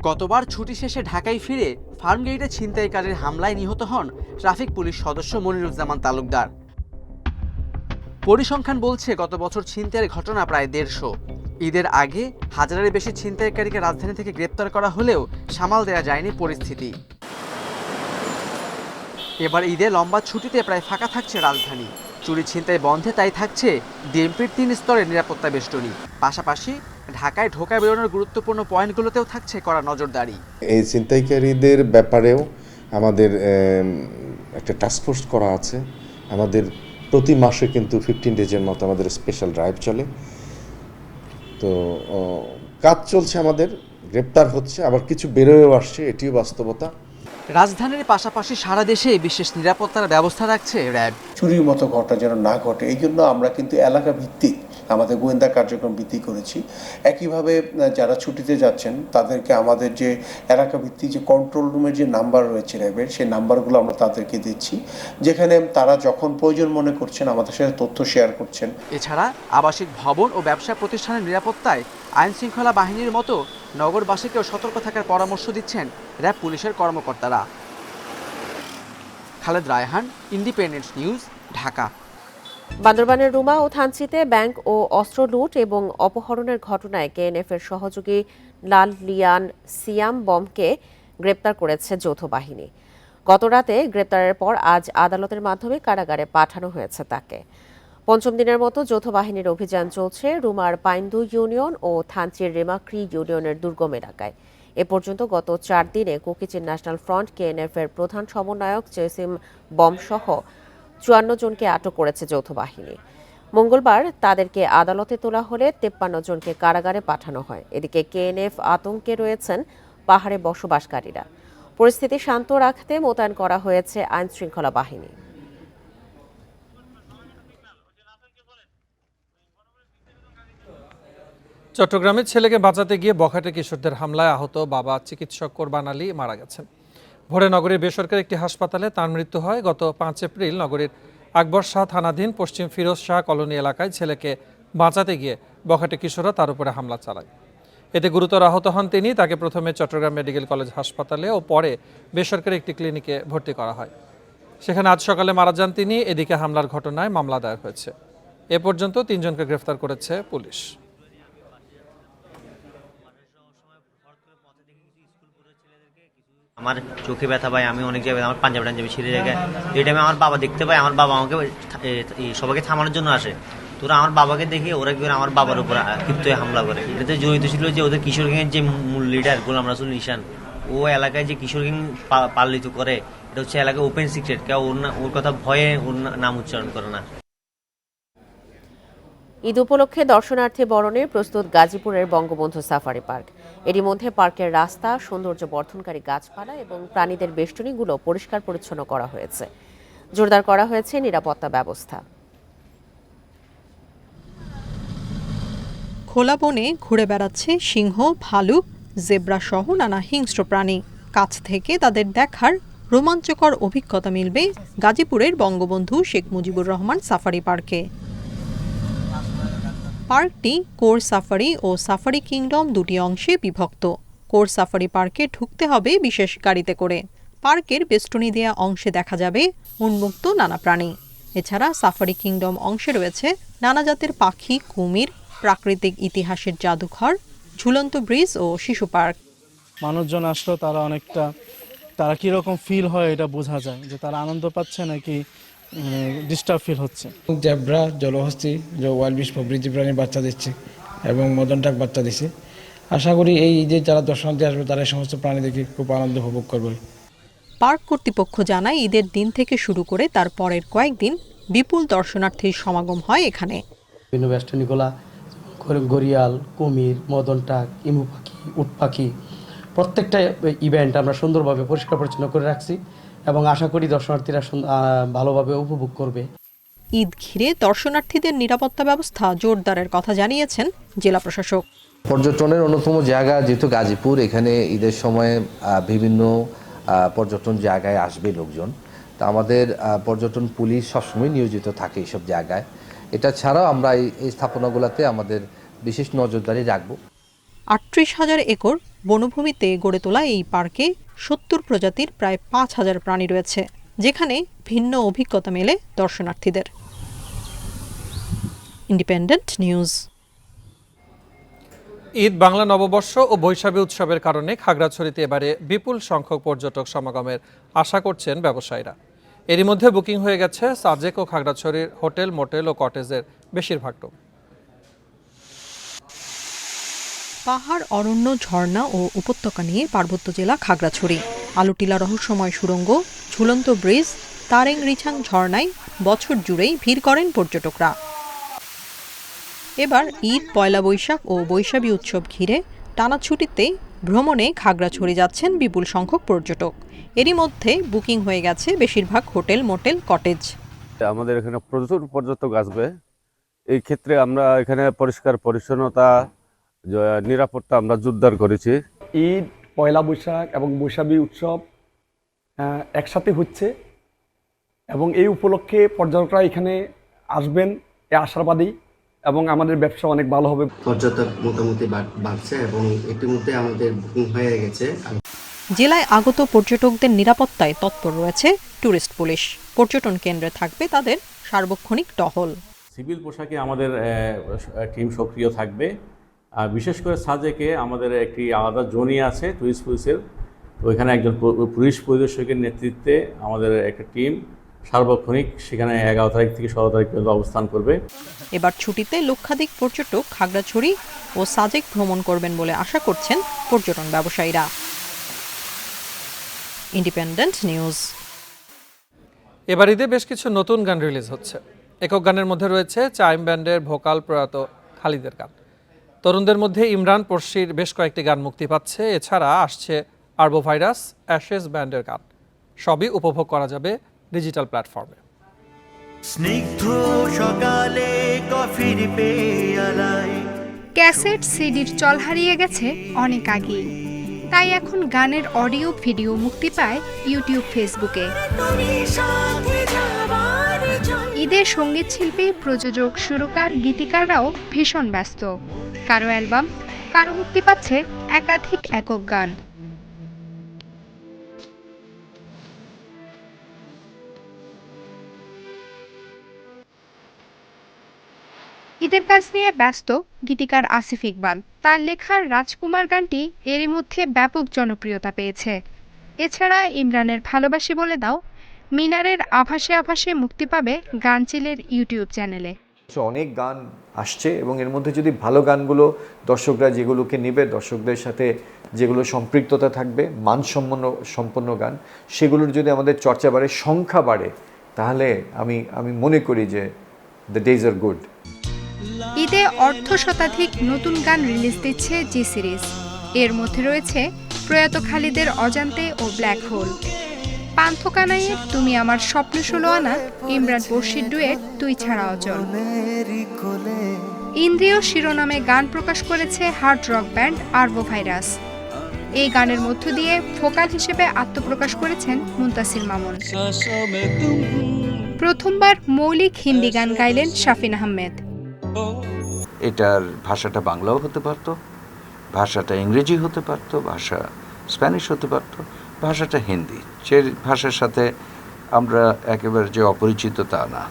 গতবার ছুটি শেষে ঢাকায় ফিরে ফার্মগেইটে ছিনতাইকারীর হামলায় নিহত হন ট্রাফিক পুলিশ সদস্য মনিরুজ্জামান তালুকদার। পরিসংখ্যান বলছে গত বছর ছিনতাইয়ের ঘটনা প্রায় 150। ঈদের আগে হাজারের বেশি ছিনতাইকারীকে রাজধানী থেকে গ্রেপ্তার করা হলেও সামাল দেওয়া যায়নি পরিস্থিতি। এবার ঈদে লম্বা ছুটিতে প্রায় ফাঁকা থাকছে রাজধানী। চুরি ছিনতাই বন্ধে তাই থাকছে ডিএমপির 3 স্তরের নিরাপত্তা বেষ্টনী। পাশাপাশি ঢাকায় ঢোকা বেরোনোর গুরুত্বপূর্ণ পয়েন্টগুলোতেও থাকছে কড়া নজরদারি। এই ছিনতাইকারীদের ব্যাপারেও আমাদের একটা টাস্কফোর্স করা আছে। আমাদের প্রতি মাসে কিন্তু 15 ডেজের মতো আমাদের স্পেশাল ড্রাইভ চলে। তো কাজ চলছে, আমাদের গ্রেপ্তার হচ্ছে, আবার কিছু বেরোয়েও আসছে, এটিও বাস্তবতা। রাজধানীর পাশাপাশি সারা দেশে বিশেষ নিরাপত্তার ব্যবস্থা রাখছে র্যাব। চুরির মতো ঘটনা যেন না ঘটে, এই জন্য আমরা কিন্তু এলাকা ভিত্তিক আমাদের গোয়েন্দা কার্যক্রম বৃদ্ধি করেছি। একইভাবে যারা ছুটিতে যাচ্ছেন তাদেরকে আমাদের যে এলাকা ভিত্তিক যে কন্ট্রোল রুমের যে নাম্বার রয়েছে র্যাবের, সেই নাম্বারগুলো আমরা তাদেরকে দিচ্ছি, যেখানে তারা যখন প্রয়োজন মনে করছেন আমাদের সাথে তথ্য শেয়ার করছেন। এছাড়া আবাসিক ভবন ও ব্যবসা প্রতিষ্ঠানের নিরাপত্তায় আইন শৃঙ্খলা বাহিনীর মতো নগরবাসীকেও সতর্ক থাকার পরামর্শ দিচ্ছেন র্যাব পুলিশের কর্মকর্তারা। Khaled Raihan, independent news, Dhaka. বান্দরবানের রুমা ও থানচিতে ব্যাংক ও অস্ত্র লুট এবং অপহরণের ঘটনায় কেএনএফের সহযোগী লাল লিয়ান সিয়াম বমকে গ্রেপ্তার করেছে যৌথ বাহিনী। গতরাতে গ্রেপ্তারের পর আজ আদালতের মাধ্যমে কারাগারে পাঠানো হয়েছে তাকে। পঞ্চম দিনের মতো যৌথ বাহিনীর অভিযান চলছে রুমার পাইন্দু ইউনিয়ন ও থানচির রেমাক্রি ইউনিয়নের দুর্গম এলাকায়। এ পর্যন্ত গত 4 দিনে কুকিচিন ন্যাশনাল ফ্রন্ট কেএনএফের প্রধান সমন্বয়ক জেসিম বম সহ 54 জনকে আটক করেছে যৌথ বাহিনী। মঙ্গলবার তাদেরকে আদালতে তোলা হলে 53 জনকে কারাগারে পাঠানো হয়। এদিকে কেএনএফ আতঙ্কে রয়েছেন পাহাড়ে বসবাসকারীরা। পরিস্থিতি শান্ত রাখতে মোতায়েন করা হয়েছে আইন শৃঙ্খলা বাহিনী। চট্টগ্রামে ছেলেকে বাঁচাতে গিয়ে বখাটে কিশোরদের হামলায় আহত বাবা চিকিৎসক কোরবান আলী মারা গেছেন। ভোরে নগরীর বেসরকারি একটি হাসপাতালে তার মৃত্যু হয়। গত 5 এপ্রিল নগরীর আকবর শাহ থানাধীন পশ্চিম ফিরোজ শাহ কলোনি এলাকায় ছেলেকে বাঁচাতে গিয়ে বখাটে কিশোররা তার উপরে হামলা চালায়। এতে গুরুতর আহত হন তিনি। তাকে প্রথমে চট্টগ্রাম মেডিকেল কলেজ হাসপাতালে ও পরে বেসরকারি একটি ক্লিনিকে ভর্তি করা হয়। সেখানে আজ সকালে মারা যান তিনি। এদিকে হামলার ঘটনায় মামলা দায়ের হয়েছে। এ পর্যন্ত 3 জনকে গ্রেফতার করেছে পুলিশ। আমার চোখে ব্যথা পাই, আমি অনেক জায়গায় আমার পাঞ্জাবি ছিঁড়ে জায়গায়। এই টাইমে আমার বাবা দেখতে পায়, আমার বাবা আমাকে সবাইকে থামানোর জন্য আসে। তোরা আমার বাবাকে দেখে ওরা কি করে আমার বাবার উপর ক্ষিপ্ত হয়ে হামলা করে। এটাতে জড়িত ছিল যে ওদের কিশোর গ্যাংয়ের যে মূল লিডার গোলাম রাসুল নিশান, ও এলাকায় যে কিশোর গ্যাং পালিত করে, এটা হচ্ছে এলাকায় ওপেন সিক্রেট। কেউ ওর কথা ভয়ে ওর নাম উচ্চারণ করে না। ঈদ উপলক্ষে দর্শনার্থী বরণে প্রস্তুত গাজীপুরের বঙ্গবন্ধু সাফারি পার্ক। এরই মধ্যে পার্কের রাস্তা, সৌন্দর্য বর্ধনকারী গাছপালা এবং প্রাণীদের বেষ্টনীগুলো পরিষ্কার পরিচ্ছন্ন করা হয়েছে। জোরদার করা হয়েছে নিরাপত্তা ব্যবস্থা। খোলা বনে ঘুরে বেড়াচ্ছে সিংহ, ভালুক, জেব্রা সহ নানা হিংস্র প্রাণী। কাছ থেকে তাদের দেখার রোমাঞ্চকর অভিজ্ঞতা মিলবে গাজীপুরের বঙ্গবন্ধু শেখ মুজিবুর রহমান সাফারি পার্কে। পার্কটি কোর সাফারি ও সাফারি কিংডম দুটি অংশে বিভক্ত। কোর সাফারি পার্কে ঢুকতে হবে বিশেষ গাড়িতে করে। পার্কের বেষ্টনী দেয়া অংশে দেখা যাবে উন্মুক্ত নানা প্রাণী। এছাড়া সাফারি কিংডম অংশে রয়েছে নানা জাতের পাখি, কুমির, প্রাকৃতিক ইতিহাসের জাদুঘর, ঝুলন্ত ব্রিজ ও শিশু পার্ক। মানুষজন আসলেও তারা কীরকম ফিল হয় এটা বোঝা যায়, যে তারা আনন্দ পাচ্ছে নাকি ডিস্টার্ব ফিল হচ্ছে। জেব্রা, জলহস্তি, ওয়াইল্ড বিস্ট প্রভৃতি প্রাণীর বাচ্চা দিচ্ছে এবং মদন টাক বাচ্চা দিচ্ছে। আশা করি এই ঈদে যারা দর্শনার্থী আসবে তারা এই সমস্ত প্রাণী দেখে খুব আনন্দ উপভোগ করবে। পার্ক কর্তৃপক্ষ জানায় ঈদের দিন থেকে শুরু করে তার পরের কয়েকদিন বিপুল দর্শনার্থীর সমাগম হয় এখানে। বিভিন্ন বেষ্টনীগুলা, গরিয়াল, কুমির, মদন টাক, ইমু পাখি, উট পাখি, প্রত্যেকটা ইভেন্ট আমরা সুন্দরভাবে পরিষ্কার পরিচ্ছন্ন করে রাখছি এবং আশা করি দর্শনার্থীরা ভালোভাবে উপভোগ করবে। ঈদ ঘিরে দর্শনার্থীদের নিরাপত্তা ব্যবস্থা জোরদারের কথা জানিয়েছেন জেলা প্রশাসক। পর্যটনের অন্যতম জায়গা যেহেতু গাজীপুর, এখানে ঈদের সময় বিভিন্ন পর্যটন জায়গায় আসবে লোকজন। তা আমাদের পর্যটন পুলিশ সবসময় নিয়োজিত থাকে এইসব জায়গায়। এটা ছাড়াও আমরা এই স্থাপনাগুলোতে আমাদের বিশেষ নজরদারি রাখব। 38,000 একর বনভূমিতে গড়ে তোলা এই পার্কে 70 প্রজাতির প্রায় 5,000 প্রাণী রয়েছে, যেখানে ভিন্ন অভিজ্ঞতা মেলে দর্শনার্থীদের। Independent news. ঈদ, বাংলা নববর্ষ ও বৈশাখী উৎসবের কারণে খাগড়াছড়িতে এবারে বিপুল সংখ্যক পর্যটক সমাগমের আশা করছেন ব্যবসায়ীরা। এরই মধ্যে বুকিং হয়ে গেছে সাজেক ও খাগড়াছড়ির হোটেল, মোটেল ও কটেজের বেশিরভাগ রুম। পাহাড়, অরণ্য, ঝর্ণা ও উপত্যকা নিয়ে পার্বত্য জেলা খাগড়াছড়ি। আলুটিলা রহস্যময় সুড়ঙ্গ, ঝুলন্ত ব্রিজ, তারেং রিছাং ঝর্ণায় বছর জুড়েই ভিড় করেন পর্যটকরা। এবার ঈদ, পয়লা বৈশাখ ও বৈশাখী উৎসব ঘিরে টানা ছুটিতে ভ্রমণে খাগড়াছড়ি যাচ্ছেন বিপুল সংখ্যক পর্যটক। এরই মধ্যে বুকিং হয়ে গেছে বেশিরভাগ হোটেল, মোটেল, কটেজ। আমাদের এখানে প্রচুর পর্যটক আসবে এই ক্ষেত্রে আমরা এখানে পরিষ্কার পরিচ্ছন্নতা নিরাপত্তা আমরা জোরদার করেছি। ঈদ, পয়লা বৈশাখ এবং বৈশাখী উৎসব একসাথে হচ্ছে এবং এই উপলক্ষে পর্যটকরা এখানে আসবেন এ আশাবাদী এবং আমাদের ব্যবসা অনেক ভালো হবে। পর্যটক মোটামুটি বাড়ছে এবং ইতিমধ্যে আমাদের বুকিং হয়ে গেছে। জেলায় আগত পর্যটকদের নিরাপত্তায় তৎপর রয়েছে ট্যুরিস্ট পুলিশ। পর্যটন কেন্দ্রে থাকবে তাদের সার্বক্ষণিক টহল। সিভিল পোশাকে আমাদের টিম সক্রিয় থাকবে। আর বিশেষ করে সাজেকে আমাদের একটি আলাদা জোনই আছে টুরিস্ট পুলিশের, তো ওইখানে একজন পুলিশ পরিদর্শকের নেতৃত্বে আমাদের একটা টিম সার্বক্ষণিক সেখানে 11 তারিখ থেকে 17 তারিখ পর্যন্ত অবস্থান করবে। এবার ছুটিতে লক্ষাধিক পর্যটক খাগড়াছড়ি ও সাজেক ভ্রমণ করবেন বলে আশা করছেন পর্যটন ব্যবসায়ীরা। Independent news. এবার ঈদে বেশ কিছু নতুন গান রিলিজ হচ্ছে। একক গানের মধ্যে রয়েছে চাইম ব্যান্ডের ভোকাল প্রয়াত খালিদের গান। তরুণদের মধ্যে ইমরান পড়শির বেশ কয়েকটি গান মুক্তি পাচ্ছে। এছাড়া আসছে আরবোভাইরাস, অ্যাশেজ ব্যান্ডের গান। সবই উপভোগ করা যাবে ডিজিটাল প্ল্যাটফর্মে। স্নিগ্ধ সকালে কফির পেয়ালায় ক্যাসেট সিডির চল হারিয়ে গেছে অনেক আগেই, তাই এখন গানের অডিও ভিডিও মুক্তি পায় ইউটিউব, ফেসবুকে। ঈদের সঙ্গীত শিল্পী, প্রযোজক, সুরকার, গীতিকাররাও ভীষণ ব্যস্ত। কারো অ্যালবাম, কারো মুক্তি পাচ্ছে একাধিক একক গান। ঈদের কাজ নিয়ে ব্যস্ত গীতিকার আসিফ ইকবাল। তার লেখার রাজকুমার গানটি এরই মধ্যে ব্যাপক জনপ্রিয়তা পেয়েছে। এছাড়া ইমরানের ভালোবাসি বলে দাও, মিনারের আভাসে আভাসে মুক্তি পাবে গানচিলের ইউটিউব চ্যানেলে। অনেক গান আসছে এবং এর মধ্যে যদি ভালো গানগুলো দর্শকরা যেগুলোকে নেবে, দর্শকদের সাথে যেগুলো সম্পৃক্ততা থাকবে, মানসম্পন্ন গান, সেগুলোর যদি আমাদের চর্চা বাড়ে, সংখ্যা বাড়ে, তাহলে আমি মনে করি যে দ্য ডেজ আর গুড। ঈদে শতাধিক নতুন গান রিলিজ দিচ্ছে জি সিরিজ। এর মধ্যে রয়েছে প্রয়াত খালিদের অজান্তে ও ব্ল্যাক হোল, পান্থকানাইয়ের তুমি আমার স্বপ্ন 16 আনা, ইমরান পড়শির ডুয়েট তুই ছাড়া অচল। ইন্দ্রিয় শিরোনামে গান প্রকাশ করেছে হার্ড রক ব্যান্ড আরবোভাইরাস। এই গানের মধ্য দিয়ে ভোকাল হিসেবে আত্মপ্রকাশ করেছেন মুনতাসির মামুন। প্রথমবার মৌলিক হিন্দি গান গাইলেন শাফিন আহমেদ। এটার ভাষাটা বাংলাও হতে পারতো, ভাষাটা ইংরেজি হতে পারতো, ভাষা স্প্যানিশ হতে পারতো, ভাষাটা হিন্দি। সে ভাষার সাথে আমরা একেবারে যে অপরিচিত তা না।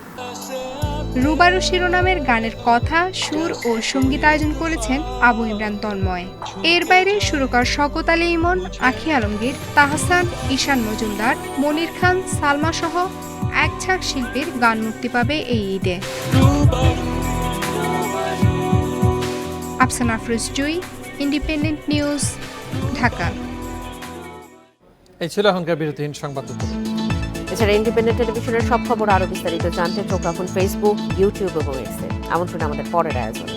রুবারু শিরোনামের গানের কথা, সুর ও সঙ্গীত আয়োজন করেছেন আবু ইমরান তন্ময়। এর বাইরে সুরকার শওকত আলী ইমন, আখি আলমগীর, তাহসান, ঈশান মজুমদার, মনির খান, সালমা সহ এক ঝাঁক শিল্পীর গান মুক্তি পাবে এই ঈদে। আফসানা আফরোজ জুই, ইন্ডিপেন্ডেন্ট নিউজ, ঢাকা। এই ছিল এখনকার বিরতিহীন সংবাদ। এছাড়া ইন্ডিপেন্ডেন্ট টেলিভিশনের সব খবর আরও বিস্তারিত জানতে চোখ রাখুন ফেসবুক, ইউটিউব এবং এক্সে। আমন্ত্রণ আমাদের পরের আয়োজনে।